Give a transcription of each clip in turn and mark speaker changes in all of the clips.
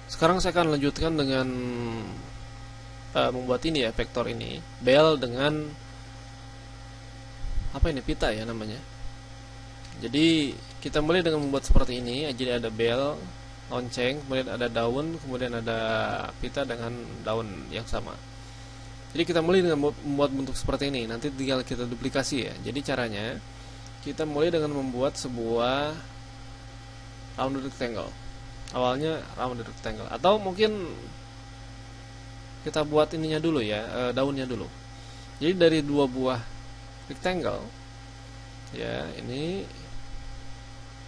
Speaker 1: Sekarang saya akan lanjutkan dengan membuat ini ya, vektor ini, bel dengan apa ini, pita ya namanya. Jadi kita mulai dengan membuat seperti ini. Jadi ada bel, lonceng, kemudian ada daun, kemudian ada pita dengan daun yang sama. Jadi kita mulai dengan membuat bentuk seperti ini. Nanti tinggal kita duplikasi ya. Jadi caranya kita mulai dengan membuat sebuah round rectangle. Awalnya round rectangle, atau mungkin kita buat ininya dulu ya, daunnya dulu. Jadi dari dua buah rectangle ya, ini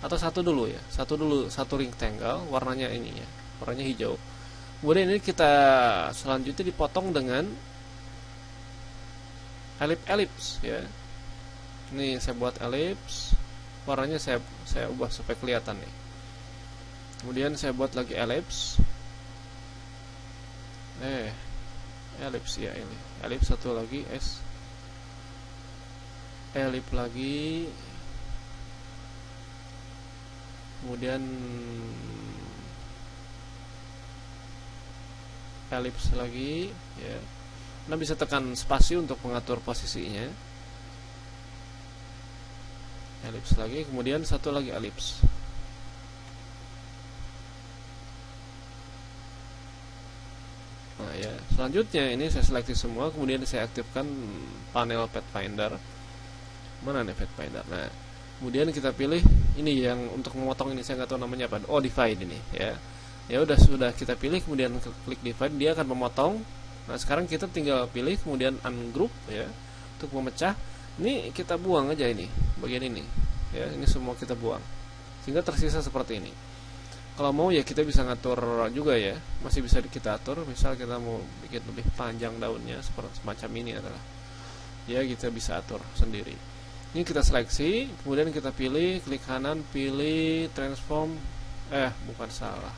Speaker 1: atau satu dulu ya, satu rectangle warnanya ini ya, warnanya hijau. Kemudian ini kita selanjutnya dipotong dengan elips ya. Ini saya buat elips, warnanya saya ubah supaya kelihatan nih. Kemudian saya buat lagi elips, elips ya, ini elips satu lagi, elips lagi, kemudian elips lagi ya. Anda bisa tekan spasi untuk mengatur posisinya. Elips lagi, kemudian satu lagi elips. Nah ya, selanjutnya ini saya seleksi semua, kemudian saya aktifkan panel Pathfinder. Mana nih Pathfinder? Nah, kemudian kita pilih ini yang untuk memotong ini, saya nggak tahu namanya apa. Oh, divide ini ya. Ya udah, sudah kita pilih, kemudian klik divide, dia akan memotong. Nah, sekarang kita tinggal pilih kemudian ungroup ya, untuk memecah. Ini kita buang aja ini, bagian ini. Ya, ini semua kita buang. Sehingga tersisa seperti ini. Kalau mau ya kita bisa ngatur juga ya, masih bisa kita atur. Misal kita mau bikin lebih panjang daunnya seperti semacam ini adalah. Ya, kita bisa atur sendiri. Ini kita seleksi, kemudian kita pilih, klik kanan, pilih transform, bukan salah.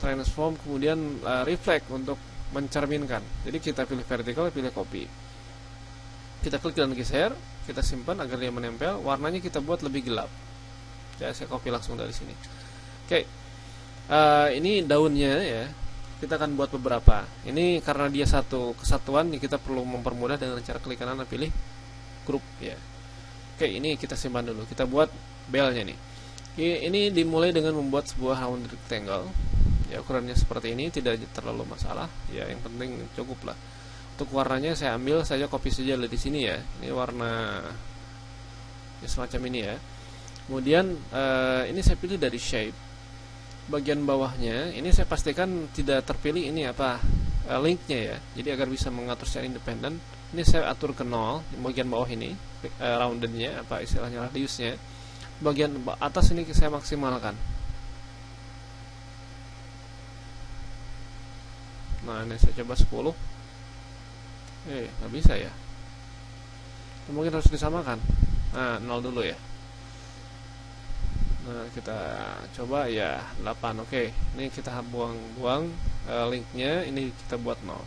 Speaker 1: Transform, kemudian reflect untuk mencerminkan. Jadi kita pilih vertical, pilih copy. Kita klik dan geser, kita simpan agar dia menempel. Warnanya kita buat lebih gelap. Ya, saya copy langsung dari sini. Oke. Ini daunnya ya. Kita akan buat beberapa. Ini karena dia satu kesatuan, kita perlu mempermudah dengan cara klik kanan dan pilih group ya. Oke, ini kita simpan dulu. Kita buat belnya nih. Ini dimulai dengan membuat sebuah round rectangle. Ya, ukurannya seperti ini, tidak terlalu masalah. Ya, yang penting cukup lah. Untuk warnanya saya ambil saja, copy saja di sini ya. Ini warna ya, semacam ini ya. Kemudian ini saya pilih dari shape. Bagian bawahnya ini saya pastikan tidak terpilih ini apa, linknya ya. Jadi agar bisa mengatur secara independen, ini saya atur ke 0 di bagian bawah ini, roundednya apa istilahnya, radiusnya. Bagian atas ini saya maksimalkan. Nah, ini saya coba 10. Nggak bisa ya. Mungkin harus disamakan. Nah, 0 dulu ya. Nah, kita coba ya 8. Oke, ini kita buang linknya, ini kita buat 0.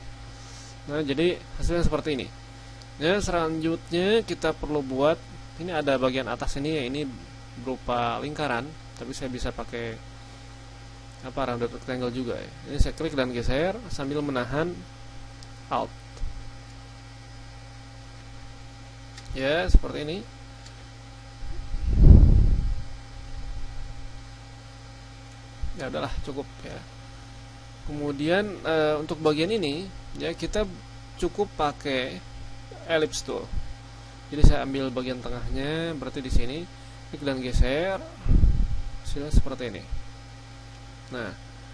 Speaker 1: Nah, jadi hasilnya seperti ini. Ya, selanjutnya kita perlu buat, ini ada bagian atas ini ya, ini berupa lingkaran, tapi saya bisa pakai apa, rounded rectangle juga ya. Ini saya klik dan geser sambil menahan Alt. Ya, seperti ini. Ya udahlah, cukup ya. Kemudian untuk bagian ini ya kita cukup pakai ellipse tool. Jadi saya ambil bagian tengahnya, berarti di sini, klik dan geser, hasilnya seperti ini. Nah,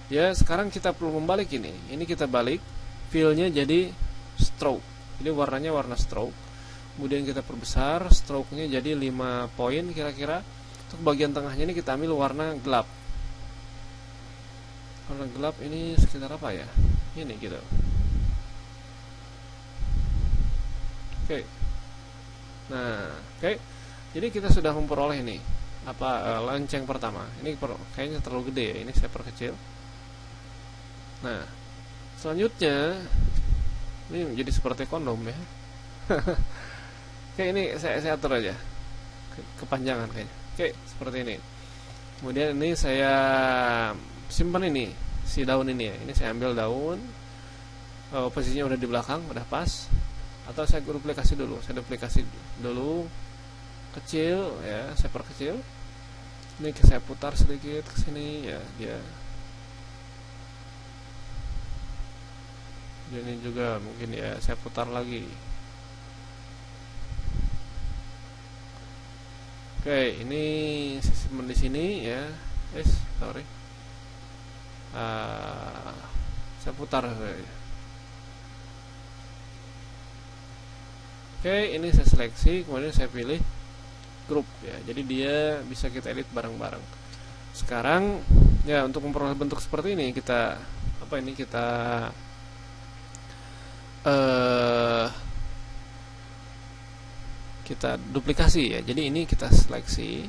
Speaker 1: ya sekarang kita perlu membalik ini. Ini kita balik, fill-nya jadi stroke. Jadi warnanya warna stroke. Kemudian kita perbesar, stroke-nya jadi 5 poin kira-kira. Untuk bagian tengahnya ini kita ambil warna gelap. Warna gelap ini sekitar apa ya? Ini gitu. Oke. Nah, oke. Jadi kita sudah memperoleh ini apa, lonceng pertama. Ini kayaknya terlalu gede ya. Ini saya perkecil. Nah, selanjutnya ini menjadi seperti kondom ya. Oke, ini saya atur aja kepanjangan kayaknya. Oke, seperti ini. Kemudian ini saya simpan ini. si daun ini ya. Ini saya ambil daun, posisinya udah di belakang, udah pas. Atau saya duplikasi dulu, kecil ya, saya perkecil. Ini saya putar sedikit ke sini ya, dia. Ini juga mungkin ya, saya putar lagi. Oke, ini sistem di sini ya. Sorry. Saya putar. Oke, ini saya seleksi, kemudian saya pilih grup ya. Jadi dia bisa kita edit bareng-bareng. Sekarang ya, untuk memperoleh bentuk seperti ini kita kita duplikasi ya. Jadi ini kita seleksi,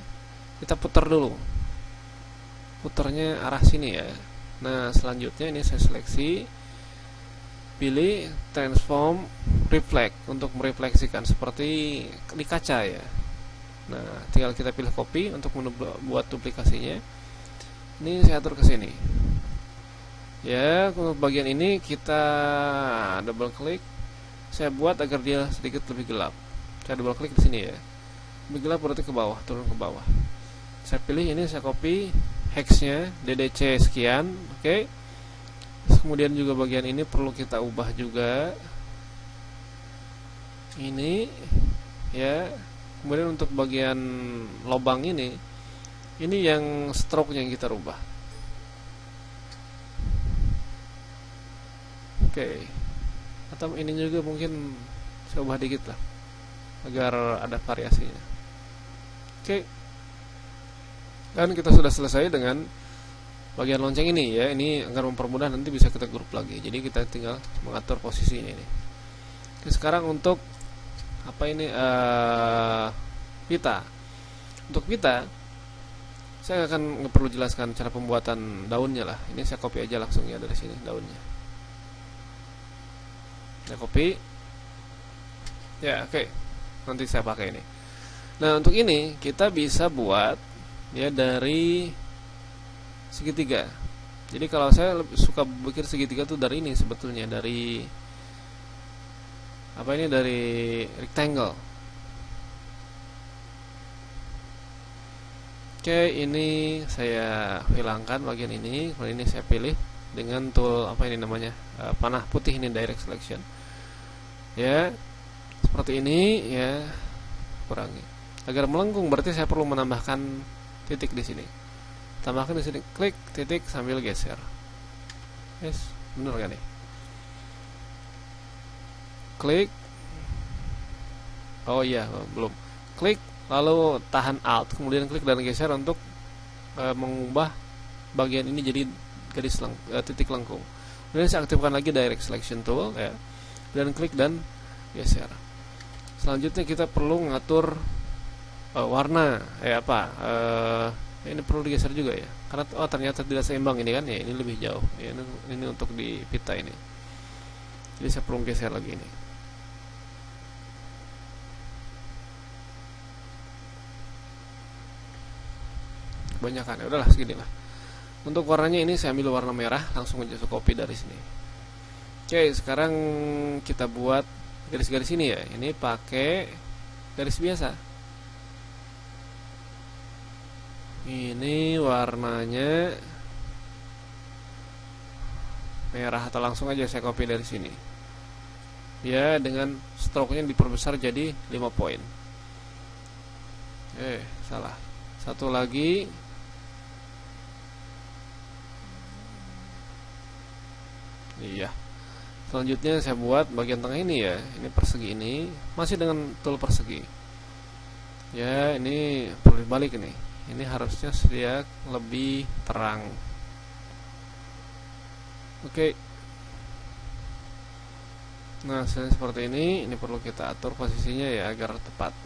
Speaker 1: kita putar dulu. Putarnya arah sini ya. Nah, selanjutnya ini saya seleksi, pilih transform reflect untuk merefleksikan seperti di kaca ya. Nah, tinggal kita pilih copy untuk membuat duplikasinya. Ini saya atur ke sini. Ya, untuk bagian ini kita double klik. Saya buat agar dia sedikit lebih gelap. Saya double klik di sini ya. Lebih gelap berarti ke bawah, turun ke bawah. Saya pilih ini, saya copy hexnya DDC sekian, oke. Kemudian juga bagian ini perlu kita ubah juga. Ini ya. Kemudian untuk bagian lubang ini yang stroke-nya yang kita rubah. Oke. Atau ini juga mungkin saya ubah dikit lah, agar ada variasinya. Oke. Dan kita sudah selesai dengan bagian lonceng ini ya. Ini agar mempermudah, nanti bisa kita grup lagi. Jadi kita tinggal mengatur posisinya ini. Oke, sekarang untuk pita. Untuk pita saya akan perlu jelaskan cara pembuatan daunnya lah. Ini saya copy aja langsung ya dari sini daunnya. Saya copy. Ya, oke. Nanti saya pakai ini. Nah, untuk ini kita bisa buat ya dari segitiga. Jadi kalau saya lebih suka bikin segitiga tuh dari ini sebetulnya, dari dari rectangle. Oke, ini saya hilangkan bagian ini. Kemudian ini saya pilih dengan tool panah putih, ini direct selection. Ya, seperti ini ya. Kurangi. Agar melengkung berarti saya perlu menambahkan titik di sini. Tambahkan di sini, klik titik sambil geser. Yes, benar kan nih? Klik. Oh iya, belum. Klik lalu tahan Alt, kemudian klik dan geser untuk mengubah bagian ini jadi titik lengkung. Kemudian saya aktifkan lagi direct selection tool ya. Dan klik dan geser. Selanjutnya kita perlu mengatur warna ini perlu digeser juga ya, karena ternyata tidak seimbang ini kan ya. Ini lebih jauh ya, ini untuk di pita ini, jadi saya perlu geser lagi ini. Kebanyakan ya, udahlah seginilah. Untuk warnanya ini saya ambil warna merah, langsung aja copy dari sini. Oke, sekarang kita buat garis-garis ini ya. Ini pakai garis biasa. Ini warnanya merah, atau langsung aja saya copy dari sini. Ya, dengan stroke-nya diperbesar jadi 5 poin. Salah. Satu lagi. Iya. Selanjutnya saya buat bagian tengah ini ya. Ini persegi ini masih dengan tool persegi. Ya, ini perlu dibalik ini. Ini harusnya dia lebih terang. Oke. Nah, seperti ini perlu kita atur posisinya ya agar tepat.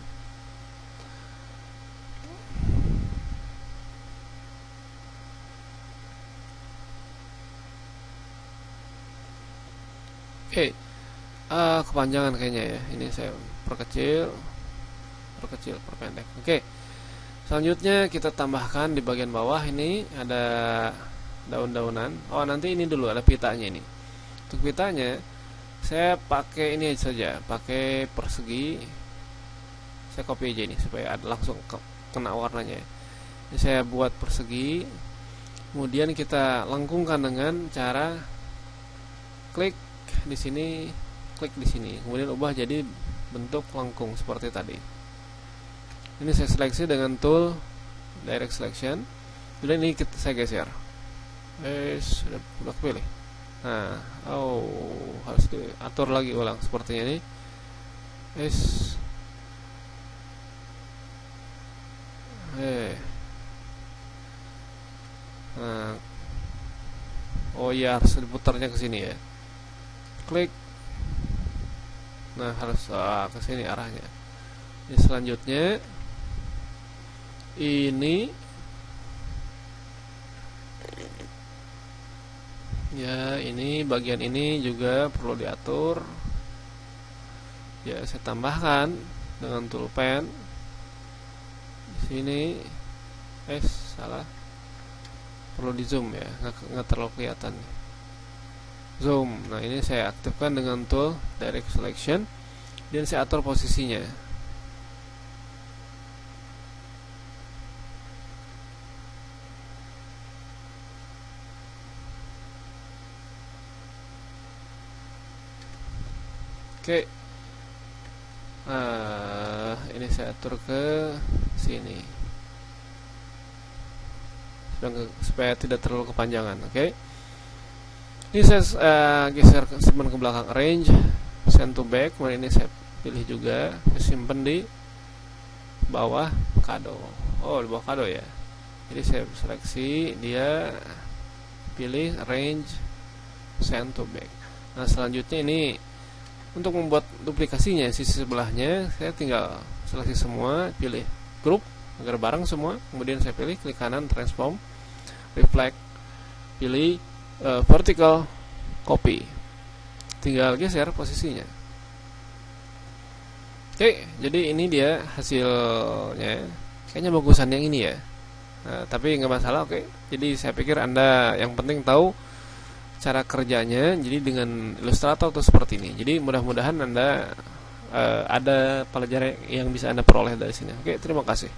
Speaker 1: Oke. Kepanjangan kayaknya ya. Ini saya perkecil, perpendek. Oke. Selanjutnya kita tambahkan di bagian bawah ini ada daun-daunan. Oh, nanti ini dulu ada pitanya ini. Untuk pitanya saya pakai ini saja, pakai persegi. Saya copy aja ini supaya ada langsung kena warnanya. Ini saya buat persegi. Kemudian kita lengkungkan dengan cara klik di sini, klik di sini. Kemudian ubah jadi bentuk lengkung seperti tadi. Ini saya seleksi dengan tool direct selection. Kemudian ini saya geser. Sudah kepilih. Nah, harus diatur lagi ulang sepertinya ini. Nah, harus diputarnya ke sini ya. Klik. Nah, harus ke sini arahnya. Ini selanjutnya ini ya, ini bagian ini juga perlu diatur. Ya, saya tambahkan dengan tool pen. Di sini salah. Perlu di zoom ya, nggak terlalu kelihatan. Zoom. Nah, ini saya aktifkan dengan tool direct selection dan saya atur posisinya. Oke. Ini saya atur ke sini supaya tidak terlalu kepanjangan. Oke. Ini saya geser simpan ke belakang, range, send to back. Kemudian ini saya pilih juga, saya simpan di bawah kado. Di bawah kado ya. Jadi saya seleksi dia, pilih range, send to back. Nah, selanjutnya ini untuk membuat duplikasinya sisi sebelahnya, saya tinggal seleksi semua, pilih group agar bareng semua. Kemudian saya pilih klik kanan transform, reflect, pilih vertical copy, tinggal geser posisinya. Oke, jadi ini dia hasilnya. Kayaknya bagusan yang ini ya. Nah, tapi nggak masalah. Oke, jadi saya pikir Anda yang penting tahu cara kerjanya. Jadi dengan Illustrator atau seperti ini. Jadi mudah-mudahan Anda ada pelajaran yang bisa Anda peroleh dari sini. Oke, terima kasih.